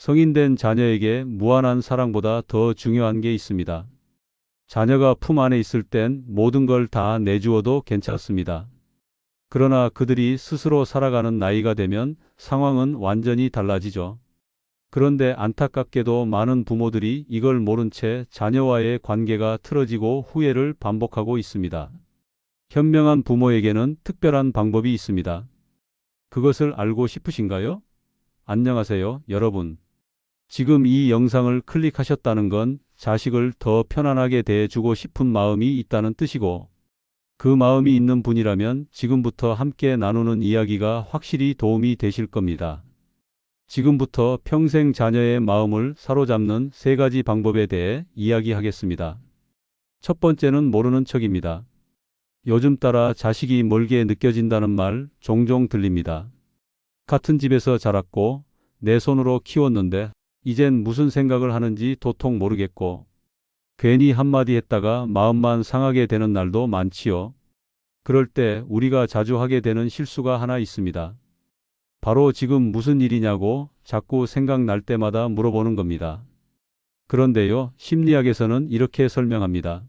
성인된 자녀에게 무한한 사랑보다 더 중요한 게 있습니다. 자녀가 품 안에 있을 땐 모든 걸 다 내주어도 괜찮습니다. 그러나 그들이 스스로 살아가는 나이가 되면 상황은 완전히 달라지죠. 그런데 안타깝게도 많은 부모들이 이걸 모른 채 자녀와의 관계가 틀어지고 후회를 반복하고 있습니다. 현명한 부모에게는 특별한 방법이 있습니다. 그것을 알고 싶으신가요? 안녕하세요, 여러분. 지금 이 영상을 클릭하셨다는 건 자식을 더 편안하게 대해주고 싶은 마음이 있다는 뜻이고, 그 마음이 있는 분이라면 지금부터 함께 나누는 이야기가 확실히 도움이 되실 겁니다. 지금부터 평생 자녀의 마음을 사로잡는 3가지 방법에 대해 이야기하겠습니다. 첫 번째는 모르는 척입니다. 요즘 따라 자식이 멀게 느껴진다는 말 종종 들립니다. 같은 집에서 자랐고 내 손으로 키웠는데 이젠 무슨 생각을 하는지 도통 모르겠고 괜히 한마디 했다가 마음만 상하게 되는 날도 많지요. 그럴 때 우리가 자주 하게 되는 실수가 하나 있습니다. 바로 지금 무슨 일이냐고 자꾸 생각날 때마다 물어보는 겁니다. 그런데요, 심리학에서는 이렇게 설명합니다.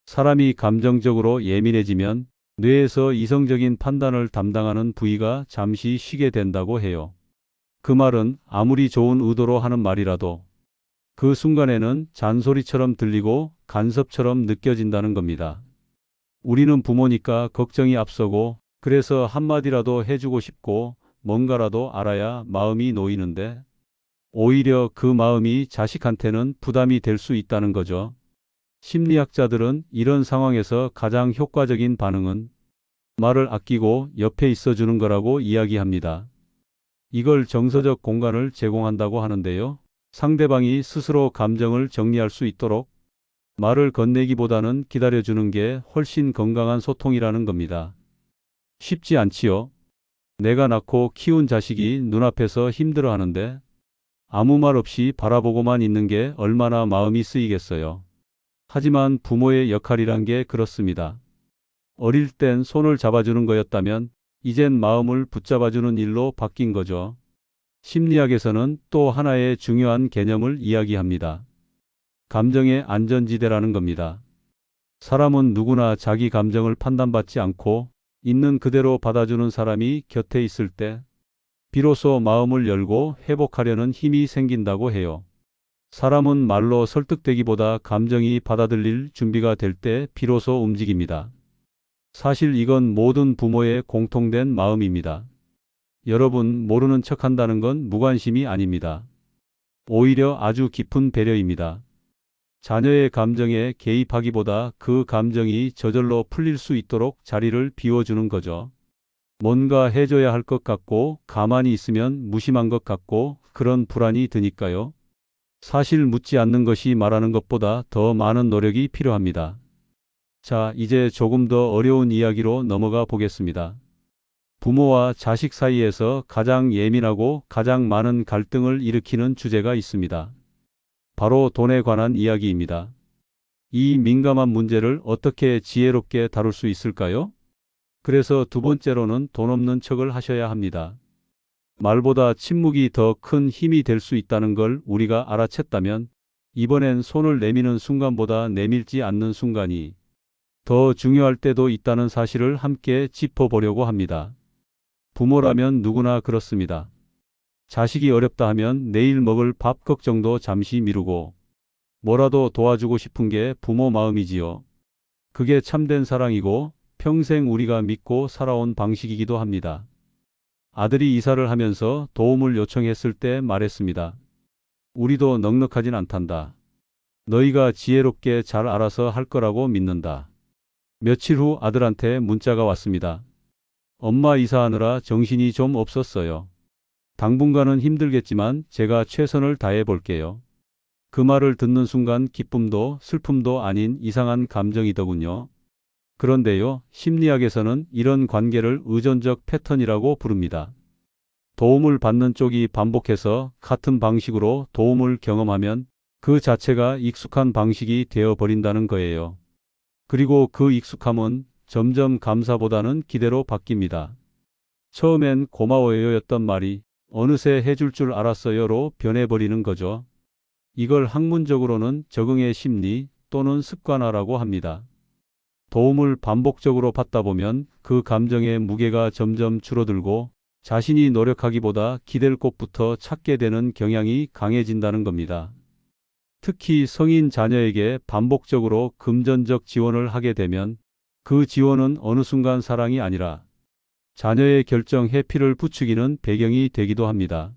사람이 감정적으로 예민해지면 뇌에서 이성적인 판단을 담당하는 부위가 잠시 쉬게 된다고 해요. 그 말은 아무리 좋은 의도로 하는 말이라도 그 순간에는 잔소리처럼 들리고 간섭처럼 느껴진다는 겁니다. 우리는 부모니까 걱정이 앞서고 그래서 한마디라도 해주고 싶고 뭔가라도 알아야 마음이 놓이는데 오히려 그 마음이 자식한테는 부담이 될 수 있다는 거죠. 심리학자들은 이런 상황에서 가장 효과적인 반응은 말을 아끼고 옆에 있어주는 거라고 이야기합니다. 이걸 정서적 공간을 제공한다고 하는데요. 상대방이 스스로 감정을 정리할 수 있도록 말을 건네기보다는 기다려주는 게 훨씬 건강한 소통이라는 겁니다. 쉽지 않지요? 내가 낳고 키운 자식이 눈앞에서 힘들어하는데 아무 말 없이 바라보고만 있는 게 얼마나 마음이 쓰이겠어요. 하지만 부모의 역할이란 게 그렇습니다. 어릴 땐 손을 잡아주는 거였다면 이젠 마음을 붙잡아주는 일로 바뀐 거죠. 심리학에서는 또 하나의 중요한 개념을 이야기합니다. 감정의 안전지대라는 겁니다. 사람은 누구나 자기 감정을 판단받지 않고 있는 그대로 받아주는 사람이 곁에 있을 때 비로소 마음을 열고 회복하려는 힘이 생긴다고 해요. 사람은 말로 설득되기보다 감정이 받아들일 준비가 될 때 비로소 움직입니다. 사실 이건 모든 부모의 공통된 마음입니다. 여러분, 모르는 척한다는 건 무관심이 아닙니다. 오히려 아주 깊은 배려입니다. 자녀의 감정에 개입하기보다 그 감정이 저절로 풀릴 수 있도록 자리를 비워주는 거죠. 뭔가 해줘야 할 것 같고 가만히 있으면 무심한 것 같고 그런 불안이 드니까요. 사실 묻지 않는 것이 말하는 것보다 더 많은 노력이 필요합니다. 자, 이제 조금 더 어려운 이야기로 넘어가 보겠습니다. 부모와 자식 사이에서 가장 예민하고 가장 많은 갈등을 일으키는 주제가 있습니다. 바로 돈에 관한 이야기입니다. 이 민감한 문제를 어떻게 지혜롭게 다룰 수 있을까요? 그래서 두 번째로는 돈 없는 척을 하셔야 합니다. 말보다 침묵이 더 큰 힘이 될 수 있다는 걸 우리가 알아챘다면 이번엔 손을 내미는 순간보다 내밀지 않는 순간이 더 중요할 때도 있다는 사실을 함께 짚어보려고 합니다. 부모라면 누구나 그렇습니다. 자식이 어렵다 하면 내일 먹을 밥 걱정도 잠시 미루고 뭐라도 도와주고 싶은 게 부모 마음이지요. 그게 참된 사랑이고 평생 우리가 믿고 살아온 방식이기도 합니다. 아들이 이사를 하면서 도움을 요청했을 때 말했습니다. 우리도 넉넉하진 않단다. 너희가 지혜롭게 잘 알아서 할 거라고 믿는다. 며칠 후 아들한테 문자가 왔습니다. 엄마 이사하느라 정신이 좀 없었어요. 당분간은 힘들겠지만 제가 최선을 다해 볼게요. 그 말을 듣는 순간 기쁨도 슬픔도 아닌 이상한 감정이더군요. 그런데요, 심리학에서는 이런 관계를 의존적 패턴이라고 부릅니다. 도움을 받는 쪽이 반복해서 같은 방식으로 도움을 경험하면 그 자체가 익숙한 방식이 되어버린다는 거예요. 그리고 그 익숙함은 점점 감사보다는 기대로 바뀝니다. 처음엔 고마워요였던 말이 어느새 해줄 줄 알았어요로 변해버리는 거죠. 이걸 학문적으로는 적응의 심리 또는 습관화라고 합니다. 도움을 반복적으로 받다 보면 그 감정의 무게가 점점 줄어들고 자신이 노력하기보다 기댈 곳부터 찾게 되는 경향이 강해진다는 겁니다. 특히 성인 자녀에게 반복적으로 금전적 지원을 하게 되면 그 지원은 어느 순간 사랑이 아니라 자녀의 결정 회피를 부추기는 배경이 되기도 합니다.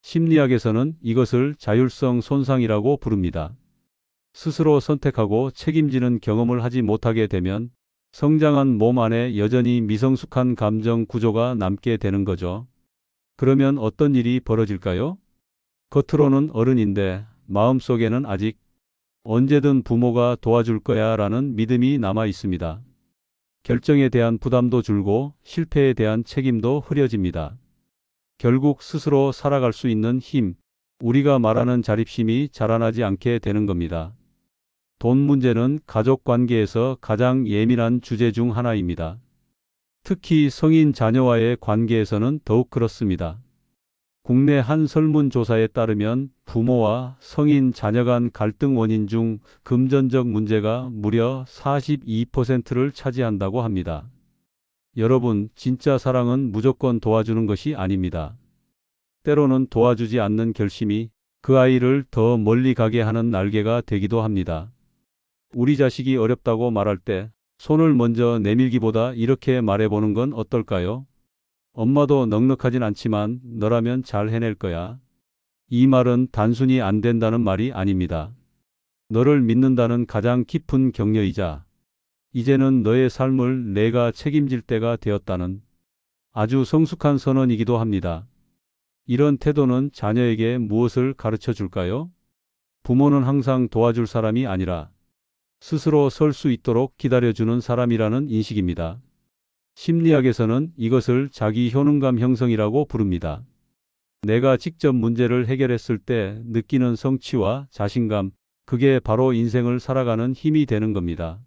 심리학에서는 이것을 자율성 손상이라고 부릅니다. 스스로 선택하고 책임지는 경험을 하지 못하게 되면 성장한 몸 안에 여전히 미성숙한 감정 구조가 남게 되는 거죠. 그러면 어떤 일이 벌어질까요? 겉으로는 어른인데 마음속에는 아직 언제든 부모가 도와줄 거야 라는 믿음이 남아 있습니다. 결정에 대한 부담도 줄고 실패에 대한 책임도 흐려집니다. 결국 스스로 살아갈 수 있는 힘, 우리가 말하는 자립심이 자라나지 않게 되는 겁니다. 돈 문제는 가족 관계에서 가장 예민한 주제 중 하나입니다. 특히 성인 자녀와의 관계에서는 더욱 그렇습니다. 국내 한 설문조사에 따르면 부모와 성인 자녀 간 갈등 원인 중 금전적 문제가 무려 42%를 차지한다고 합니다. 여러분, 진짜 사랑은 무조건 도와주는 것이 아닙니다. 때로는 도와주지 않는 결심이 그 아이를 더 멀리 가게 하는 날개가 되기도 합니다. 우리 자식이 어렵다고 말할 때 손을 먼저 내밀기보다 이렇게 말해보는 건 어떨까요? 엄마도 넉넉하진 않지만 너라면 잘 해낼 거야. 이 말은 단순히 안 된다는 말이 아닙니다. 너를 믿는다는 가장 깊은 격려이자 이제는 너의 삶을 내가 책임질 때가 되었다는 아주 성숙한 선언이기도 합니다. 이런 태도는 자녀에게 무엇을 가르쳐 줄까요? 부모는 항상 도와줄 사람이 아니라 스스로 설 수 있도록 기다려주는 사람이라는 인식입니다. 심리학에서는 이것을 자기 효능감 형성이라고 부릅니다. 내가 직접 문제를 해결했을 때 느끼는 성취와 자신감, 그게 바로 인생을 살아가는 힘이 되는 겁니다.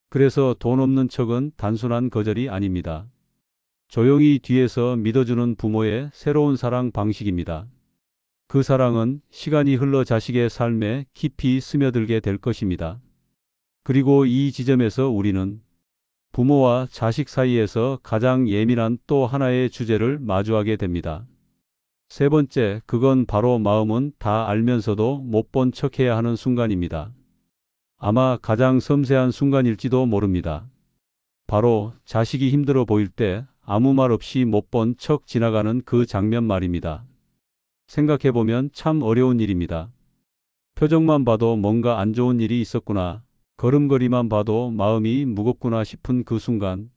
그래서 돈 없는 척은 단순한 거절이 아닙니다. 조용히 뒤에서 믿어주는 부모의 새로운 사랑 방식입니다. 그 사랑은 시간이 흘러 자식의 삶에 깊이 스며들게 될 것입니다. 그리고 이 지점에서 우리는 부모와 자식 사이에서 가장 예민한 또 하나의 주제를 마주하게 됩니다. 세 번째, 그건 바로 마음은 다 알면서도 못 본 척해야 하는 순간입니다. 아마 가장 섬세한 순간일지도 모릅니다. 바로 자식이 힘들어 보일 때 아무 말 없이 못 본 척 지나가는 그 장면 말입니다. 생각해보면 참 어려운 일입니다. 표정만 봐도 뭔가 안 좋은 일이 있었구나. 걸음걸이만 봐도 마음이 무겁구나 싶은 그 순간.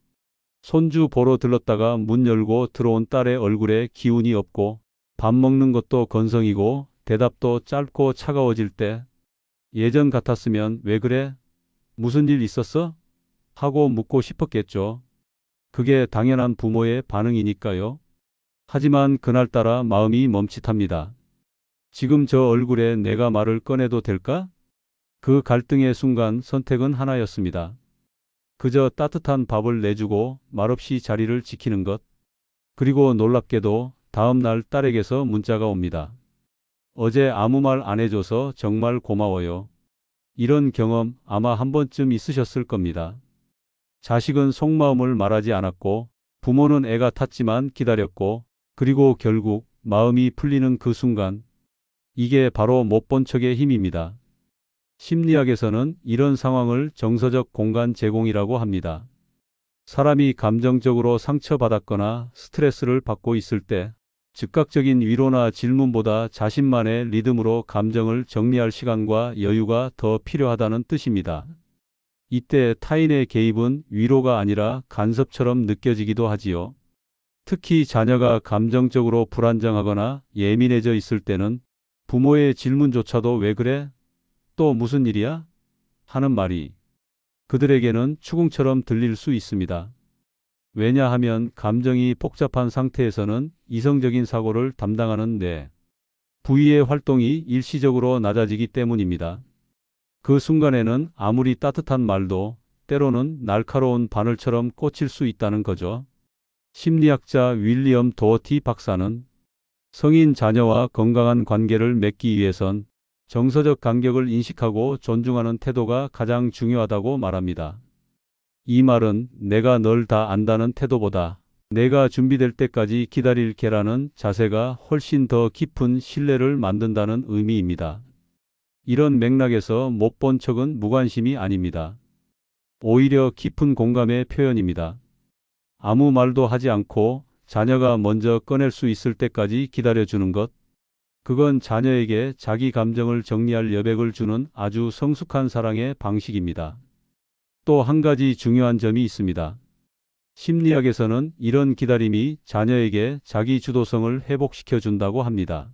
손주 보러 들렀다가 문 열고 들어온 딸의 얼굴에 기운이 없고 밥 먹는 것도 건성이고 대답도 짧고 차가워질 때 예전 같았으면 왜 그래? 무슨 일 있었어? 하고 묻고 싶었겠죠. 그게 당연한 부모의 반응이니까요. 하지만 그날따라 마음이 멈칫합니다. 지금 저 얼굴에 내가 말을 꺼내도 될까? 그 갈등의 순간 선택은 하나였습니다. 그저 따뜻한 밥을 내주고 말없이 자리를 지키는 것. 그리고 놀랍게도 다음 날 딸에게서 문자가 옵니다. 어제 아무 말 안 해줘서 정말 고마워요. 이런 경험 아마 한 번쯤 있으셨을 겁니다. 자식은 속마음을 말하지 않았고 부모는 애가 탔지만 기다렸고 그리고 결국 마음이 풀리는 그 순간. 이게 바로 못 본 척의 힘입니다. 심리학에서는 이런 상황을 정서적 공간 제공이라고 합니다. 사람이 감정적으로 상처받았거나 스트레스를 받고 있을 때 즉각적인 위로나 질문보다 자신만의 리듬으로 감정을 정리할 시간과 여유가 더 필요하다는 뜻입니다. 이때 타인의 개입은 위로가 아니라 간섭처럼 느껴지기도 하지요. 특히 자녀가 감정적으로 불안정하거나 예민해져 있을 때는 부모의 질문조차도 왜 그래? 또 무슨 일이야? 하는 말이 그들에게는 추궁처럼 들릴 수 있습니다. 왜냐하면 감정이 복잡한 상태에서는 이성적인 사고를 담당하는 뇌 부위의 활동이 일시적으로 낮아지기 때문입니다. 그 순간에는 아무리 따뜻한 말도 때로는 날카로운 바늘처럼 꽂힐 수 있다는 거죠. 심리학자 윌리엄 도어티 박사는 성인 자녀와 건강한 관계를 맺기 위해선 정서적 간격을 인식하고 존중하는 태도가 가장 중요하다고 말합니다. 이 말은 내가 널 다 안다는 태도보다 내가 준비될 때까지 기다릴게라는 자세가 훨씬 더 깊은 신뢰를 만든다는 의미입니다. 이런 맥락에서 못 본 척은 무관심이 아닙니다. 오히려 깊은 공감의 표현입니다. 아무 말도 하지 않고 자녀가 먼저 꺼낼 수 있을 때까지 기다려주는 것, 그건 자녀에게 자기 감정을 정리할 여백을 주는 아주 성숙한 사랑의 방식입니다. 또 한 가지 중요한 점이 있습니다. 심리학에서는 이런 기다림이 자녀에게 자기 주도성을 회복시켜 준다고 합니다.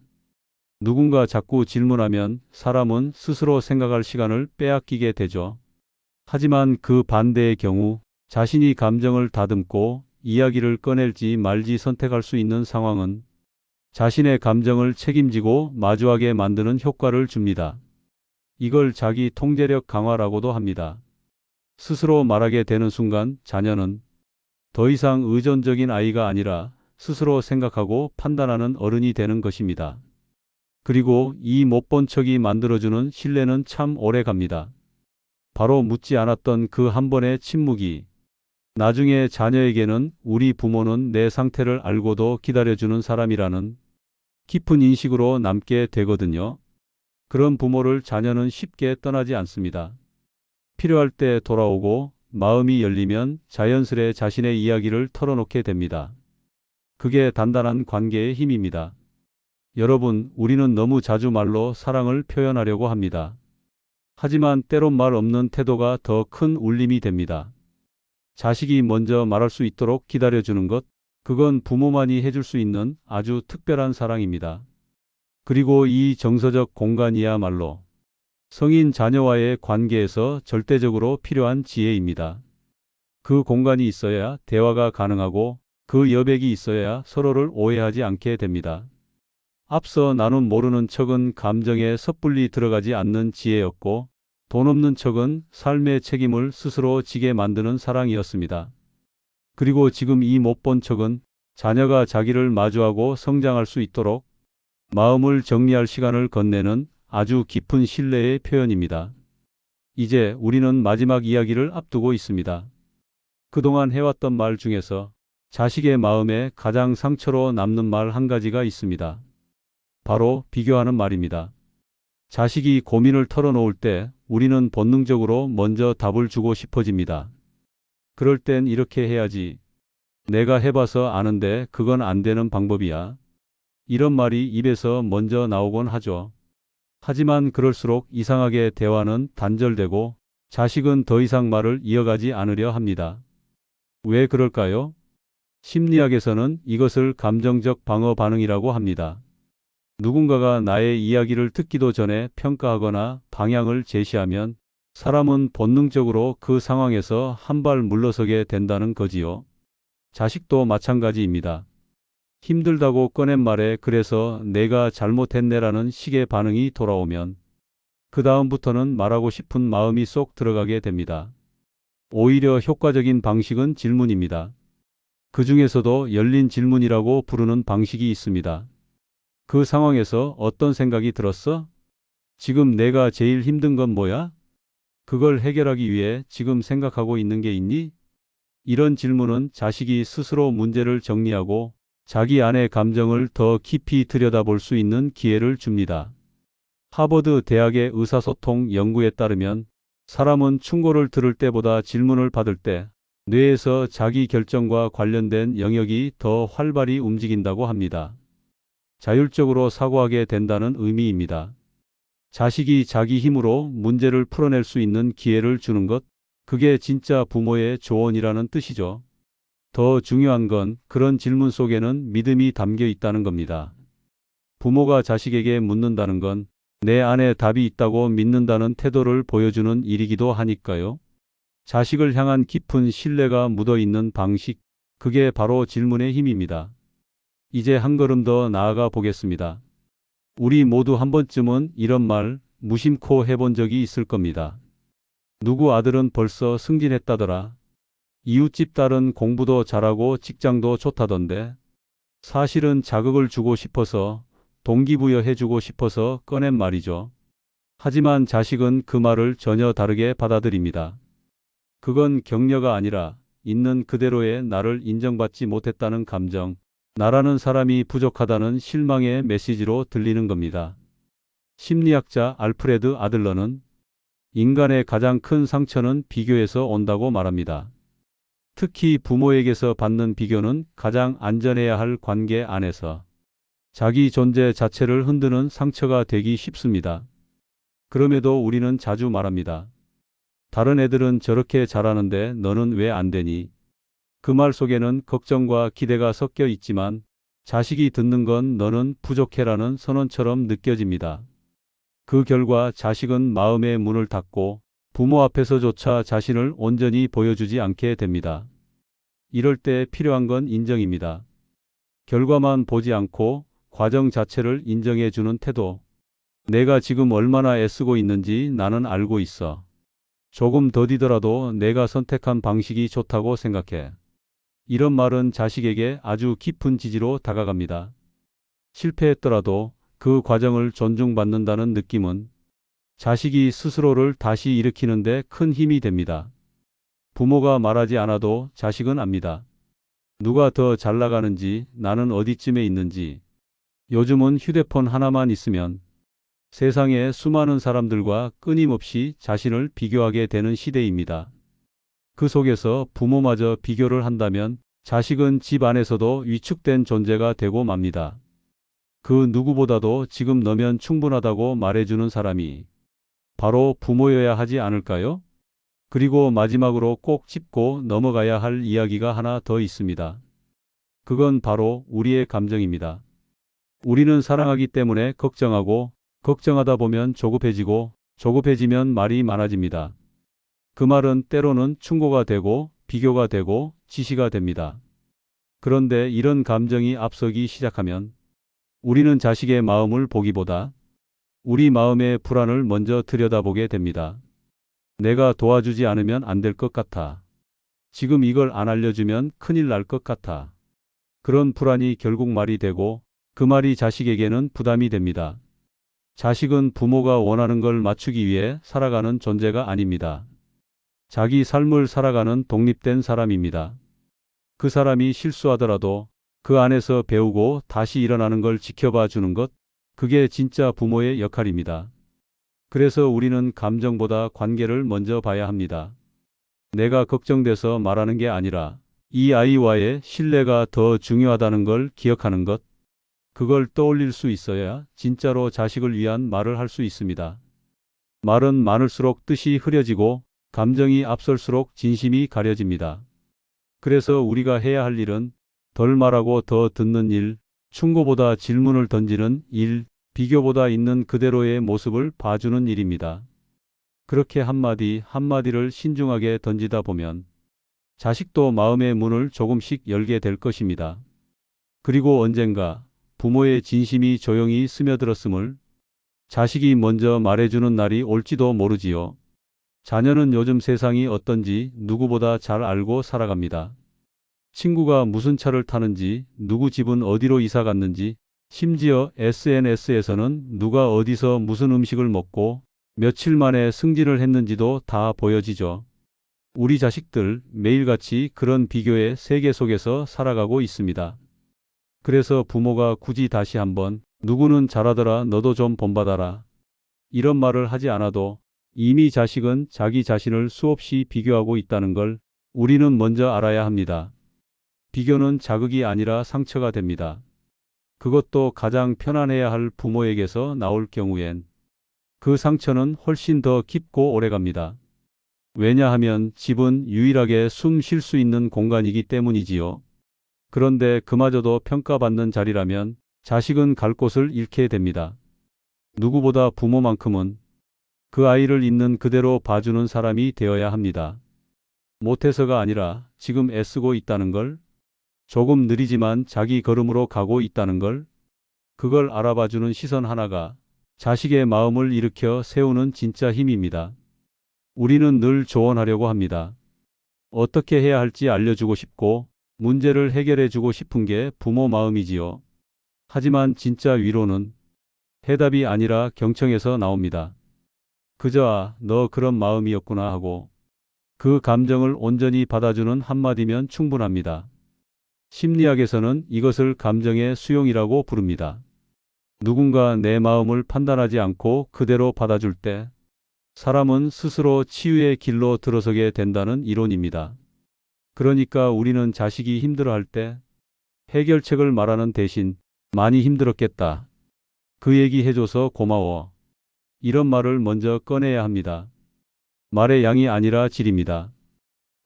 누군가 자꾸 질문하면 사람은 스스로 생각할 시간을 빼앗기게 되죠. 하지만 그 반대의 경우 자신이 감정을 다듬고 이야기를 꺼낼지 말지 선택할 수 있는 상황은 자신의 감정을 책임지고 마주하게 만드는 효과를 줍니다. 이걸 자기 통제력 강화라고도 합니다. 스스로 말하게 되는 순간 자녀는 더 이상 의존적인 아이가 아니라 스스로 생각하고 판단하는 어른이 되는 것입니다. 그리고 이 못 본 척이 만들어주는 신뢰는 참 오래 갑니다. 바로 묻지 않았던 그 한 번의 침묵이 나중에 자녀에게는 우리 부모는 내 상태를 알고도 기다려주는 사람이라는 깊은 인식으로 남게 되거든요. 그런 부모를 자녀는 쉽게 떠나지 않습니다. 필요할 때 돌아오고 마음이 열리면 자연스레 자신의 이야기를 털어놓게 됩니다. 그게 단단한 관계의 힘입니다. 여러분, 우리는 너무 자주 말로 사랑을 표현하려고 합니다. 하지만 때론 말 없는 태도가 더 큰 울림이 됩니다. 자식이 먼저 말할 수 있도록 기다려주는 것, 그건 부모만이 해줄 수 있는 아주 특별한 사랑입니다. 그리고 이 정서적 공간이야말로 성인 자녀와의 관계에서 절대적으로 필요한 지혜입니다. 그 공간이 있어야 대화가 가능하고 그 여백이 있어야 서로를 오해하지 않게 됩니다. 앞서 나눈 모르는 척은 감정에 섣불리 들어가지 않는 지혜였고 돈 없는 척은 삶의 책임을 스스로 지게 만드는 사랑이었습니다. 그리고 지금 이 못 본 척은 자녀가 자기를 마주하고 성장할 수 있도록 마음을 정리할 시간을 건네는 아주 깊은 신뢰의 표현입니다. 이제 우리는 마지막 이야기를 앞두고 있습니다. 그동안 해왔던 말 중에서 자식의 마음에 가장 상처로 남는 말 한 가지가 있습니다. 바로 비교하는 말입니다. 자식이 고민을 털어놓을 때 우리는 본능적으로 먼저 답을 주고 싶어집니다. 그럴 땐 이렇게 해야지. 내가 해봐서 아는데 그건 안 되는 방법이야. 이런 말이 입에서 먼저 나오곤 하죠. 하지만 그럴수록 이상하게 대화는 단절되고 자식은 더 이상 말을 이어가지 않으려 합니다. 왜 그럴까요? 심리학에서는 이것을 감정적 방어 반응이라고 합니다. 누군가가 나의 이야기를 듣기도 전에 평가하거나 방향을 제시하면 사람은 본능적으로 그 상황에서 한 발 물러서게 된다는 거지요. 자식도 마찬가지입니다. 힘들다고 꺼낸 말에 그래서 내가 잘못했네라는 식의 반응이 돌아오면 그 다음부터는 말하고 싶은 마음이 쏙 들어가게 됩니다. 오히려 효과적인 방식은 질문입니다. 그 중에서도 열린 질문이라고 부르는 방식이 있습니다. 그 상황에서 어떤 생각이 들었어? 지금 내가 제일 힘든 건 뭐야? 그걸 해결하기 위해 지금 생각하고 있는 게 있니? 이런 질문은 자식이 스스로 문제를 정리하고 자기 안의 감정을 더 깊이 들여다볼 수 있는 기회를 줍니다. 하버드 대학의 의사소통 연구에 따르면 사람은 충고를 들을 때보다 질문을 받을 때 뇌에서 자기 결정과 관련된 영역이 더 활발히 움직인다고 합니다. 자율적으로 사고하게 된다는 의미입니다. 자식이 자기 힘으로 문제를 풀어낼 수 있는 기회를 주는 것, 그게 진짜 부모의 조언이라는 뜻이죠. 더 중요한 건 그런 질문 속에는 믿음이 담겨 있다는 겁니다. 부모가 자식에게 묻는다는 건 내 안에 답이 있다고 믿는다는 태도를 보여주는 일이기도 하니까요. 자식을 향한 깊은 신뢰가 묻어 있는 방식, 그게 바로 질문의 힘입니다. 이제 한 걸음 더 나아가 보겠습니다. 우리 모두 한 번쯤은 이런 말 무심코 해본 적이 있을 겁니다. 누구 아들은 벌써 승진했다더라. 이웃집 딸은 공부도 잘하고 직장도 좋다던데. 사실은 자극을 주고 싶어서, 동기부여해주고 싶어서 꺼낸 말이죠. 하지만 자식은 그 말을 전혀 다르게 받아들입니다. 그건 격려가 아니라 있는 그대로의 나를 인정받지 못했다는 감정, 나라는 사람이 부족하다는 실망의 메시지로 들리는 겁니다. 심리학자 알프레드 아들러는 인간의 가장 큰 상처는 비교에서 온다고 말합니다. 특히 부모에게서 받는 비교는 가장 안전해야 할 관계 안에서 자기 존재 자체를 흔드는 상처가 되기 쉽습니다. 그럼에도 우리는 자주 말합니다. 다른 애들은 저렇게 잘하는데 너는 왜 안 되니? 그 말 속에는 걱정과 기대가 섞여 있지만 자식이 듣는 건 너는 부족해라는 선언처럼 느껴집니다. 그 결과 자식은 마음의 문을 닫고 부모 앞에서조차 자신을 온전히 보여주지 않게 됩니다. 이럴 때 필요한 건 인정입니다. 결과만 보지 않고 과정 자체를 인정해 주는 태도. 내가 지금 얼마나 애쓰고 있는지 나는 알고 있어. 조금 더디더라도 내가 선택한 방식이 좋다고 생각해. 이런 말은 자식에게 아주 깊은 지지로 다가갑니다. 실패했더라도 그 과정을 존중받는다는 느낌은 자식이 스스로를 다시 일으키는데 큰 힘이 됩니다. 부모가 말하지 않아도 자식은 압니다. 누가 더 잘 나가는지, 나는 어디쯤에 있는지. 요즘은 휴대폰 하나만 있으면 세상의 수많은 사람들과 끊임없이 자신을 비교하게 되는 시대입니다. 그 속에서 부모마저 비교를 한다면 자식은 집 안에서도 위축된 존재가 되고 맙니다. 그 누구보다도 지금 너면 충분하다고 말해주는 사람이 바로 부모여야 하지 않을까요? 그리고 마지막으로 꼭 짚고 넘어가야 할 이야기가 하나 더 있습니다. 그건 바로 우리의 감정입니다. 우리는 사랑하기 때문에 걱정하고, 걱정하다 보면 조급해지고, 조급해지면 말이 많아집니다. 그 말은 때로는 충고가 되고, 비교가 되고, 지시가 됩니다. 그런데 이런 감정이 앞서기 시작하면 우리는 자식의 마음을 보기보다 우리 마음의 불안을 먼저 들여다보게 됩니다. 내가 도와주지 않으면 안 될 것 같아. 지금 이걸 안 알려주면 큰일 날 것 같아. 그런 불안이 결국 말이 되고 그 말이 자식에게는 부담이 됩니다. 자식은 부모가 원하는 걸 맞추기 위해 살아가는 존재가 아닙니다. 자기 삶을 살아가는 독립된 사람입니다. 그 사람이 실수하더라도 그 안에서 배우고 다시 일어나는 걸 지켜봐 주는 것, 그게 진짜 부모의 역할입니다. 그래서 우리는 감정보다 관계를 먼저 봐야 합니다. 내가 걱정돼서 말하는 게 아니라 이 아이와의 신뢰가 더 중요하다는 걸 기억하는 것, 그걸 떠올릴 수 있어야 진짜로 자식을 위한 말을 할 수 있습니다. 말은 많을수록 뜻이 흐려지고 감정이 앞설수록 진심이 가려집니다. 그래서 우리가 해야 할 일은 덜 말하고 더 듣는 일, 충고보다 질문을 던지는 일, 비교보다 있는 그대로의 모습을 봐주는 일입니다. 그렇게 한마디 한마디를 신중하게 던지다 보면 자식도 마음의 문을 조금씩 열게 될 것입니다. 그리고 언젠가 부모의 진심이 조용히 스며들었음을 자식이 먼저 말해주는 날이 올지도 모르지요. 자녀는 요즘 세상이 어떤지 누구보다 잘 알고 살아갑니다. 친구가 무슨 차를 타는지, 누구 집은 어디로 이사 갔는지, 심지어 SNS에서는 누가 어디서 무슨 음식을 먹고 며칠 만에 승진을 했는지도 다 보여지죠. 우리 자식들 매일같이 그런 비교의 세계 속에서 살아가고 있습니다. 그래서 부모가 굳이 다시 한번 누구는 잘하더라 너도 좀 본받아라 이런 말을 하지 않아도 이미 자식은 자기 자신을 수없이 비교하고 있다는 걸 우리는 먼저 알아야 합니다. 비교는 자극이 아니라 상처가 됩니다. 그것도 가장 편안해야 할 부모에게서 나올 경우엔 그 상처는 훨씬 더 깊고 오래갑니다. 왜냐하면 집은 유일하게 숨 쉴 수 있는 공간이기 때문이지요. 그런데 그마저도 평가받는 자리라면 자식은 갈 곳을 잃게 됩니다. 누구보다 부모만큼은 그 아이를 있는 그대로 봐주는 사람이 되어야 합니다. 못해서가 아니라 지금 애쓰고 있다는 걸, 조금 느리지만 자기 걸음으로 가고 있다는 걸, 그걸 알아봐주는 시선 하나가 자식의 마음을 일으켜 세우는 진짜 힘입니다. 우리는 늘 조언하려고 합니다. 어떻게 해야 할지 알려주고 싶고 문제를 해결해 주고 싶은 게 부모 마음이지요. 하지만 진짜 위로는 해답이 아니라 경청에서 나옵니다. 그저 너 그런 마음이었구나 하고 그 감정을 온전히 받아주는 한마디면 충분합니다. 심리학에서는 이것을 감정의 수용이라고 부릅니다. 누군가 내 마음을 판단하지 않고 그대로 받아줄 때 사람은 스스로 치유의 길로 들어서게 된다는 이론입니다. 그러니까 우리는 자식이 힘들어할 때 해결책을 말하는 대신 많이 힘들었겠다. 그 얘기 해줘서 고마워. 이런 말을 먼저 꺼내야 합니다. 말의 양이 아니라 질입니다.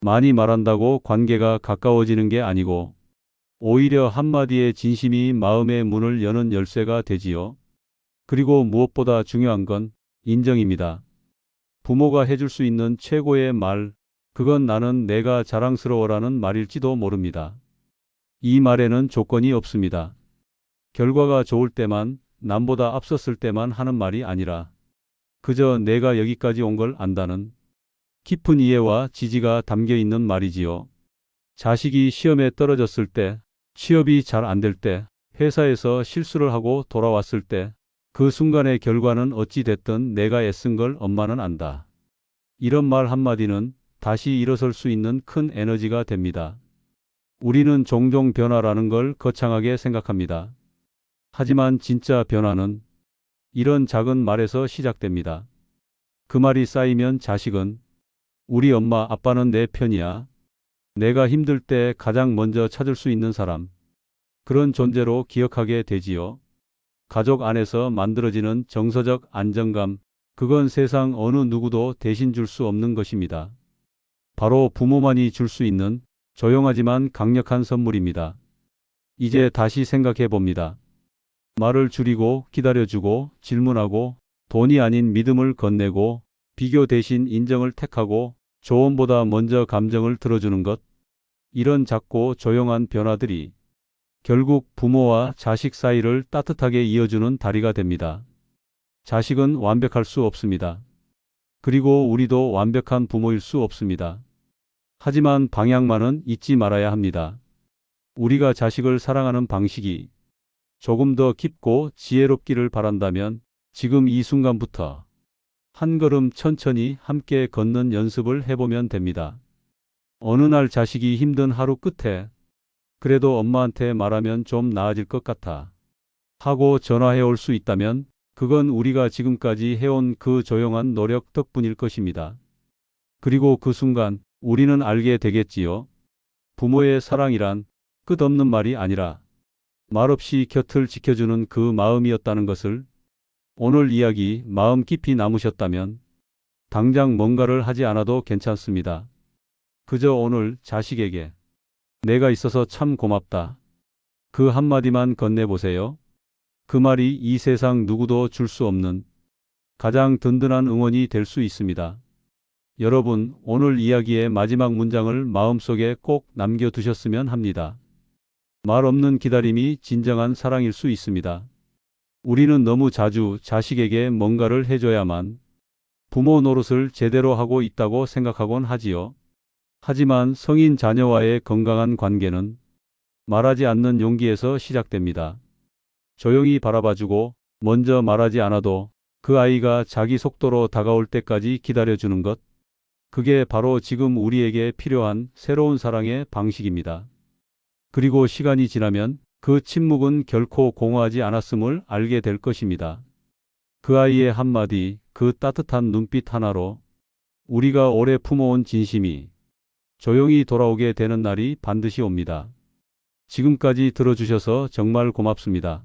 많이 말한다고 관계가 가까워지는 게 아니고 오히려 한마디의 진심이 마음의 문을 여는 열쇠가 되지요. 그리고 무엇보다 중요한 건 인정입니다. 부모가 해줄 수 있는 최고의 말, 그건 나는 내가 자랑스러워라는 말일지도 모릅니다. 이 말에는 조건이 없습니다. 결과가 좋을 때만, 남보다 앞섰을 때만 하는 말이 아니라 그저 내가 여기까지 온 걸 안다는 깊은 이해와 지지가 담겨 있는 말이지요. 자식이 시험에 떨어졌을 때, 취업이 잘 안 될 때, 회사에서 실수를 하고 돌아왔을 때, 그 순간의 결과는 어찌 됐든 내가 애쓴 걸 엄마는 안다. 이런 말 한마디는 다시 일어설 수 있는 큰 에너지가 됩니다. 우리는 종종 변화라는 걸 거창하게 생각합니다. 하지만 진짜 변화는 이런 작은 말에서 시작됩니다. 그 말이 쌓이면 자식은 우리 엄마 아빠는 내 편이야. 내가 힘들 때 가장 먼저 찾을 수 있는 사람. 그런 존재로 기억하게 되지요. 가족 안에서 만들어지는 정서적 안정감, 그건 세상 어느 누구도 대신 줄 수 없는 것입니다. 바로 부모만이 줄 수 있는 조용하지만 강력한 선물입니다. 이제 다시 생각해 봅니다. 말을 줄이고 기다려주고 질문하고 돈이 아닌 믿음을 건네고 비교 대신 인정을 택하고 조언보다 먼저 감정을 들어주는 것. 이런 작고 조용한 변화들이 결국 부모와 자식 사이를 따뜻하게 이어주는 다리가 됩니다. 자식은 완벽할 수 없습니다. 그리고 우리도 완벽한 부모일 수 없습니다. 하지만 방향만은 잊지 말아야 합니다. 우리가 자식을 사랑하는 방식이 조금 더 깊고 지혜롭기를 바란다면 지금 이 순간부터 한 걸음 천천히 함께 걷는 연습을 해보면 됩니다. 어느 날 자식이 힘든 하루 끝에 그래도 엄마한테 말하면 좀 나아질 것 같아 하고 전화해 올 수 있다면 그건 우리가 지금까지 해온 그 조용한 노력 덕분일 것입니다. 그리고 그 순간 우리는 알게 되겠지요. 부모의 사랑이란 끝없는 말이 아니라 말없이 곁을 지켜주는 그 마음이었다는 것을. 오늘 이야기 마음 깊이 남으셨다면 당장 뭔가를 하지 않아도 괜찮습니다. 그저 오늘 자식에게 내가 있어서 참 고맙다. 그 한마디만 건네보세요. 그 말이 이 세상 누구도 줄 수 없는 가장 든든한 응원이 될 수 있습니다. 여러분, 오늘 이야기의 마지막 문장을 마음속에 꼭 남겨두셨으면 합니다. 말 없는 기다림이 진정한 사랑일 수 있습니다. 우리는 너무 자주 자식에게 뭔가를 해줘야만 부모 노릇을 제대로 하고 있다고 생각하곤 하지요. 하지만 성인 자녀와의 건강한 관계는 말하지 않는 용기에서 시작됩니다. 조용히 바라봐주고 먼저 말하지 않아도 그 아이가 자기 속도로 다가올 때까지 기다려주는 것. 그게 바로 지금 우리에게 필요한 새로운 사랑의 방식입니다. 그리고 시간이 지나면 그 침묵은 결코 공허하지 않았음을 알게 될 것입니다. 그 아이의 한마디, 그 따뜻한 눈빛 하나로 우리가 오래 품어온 진심이 조용히 돌아오게 되는 날이 반드시 옵니다. 지금까지 들어주셔서 정말 고맙습니다.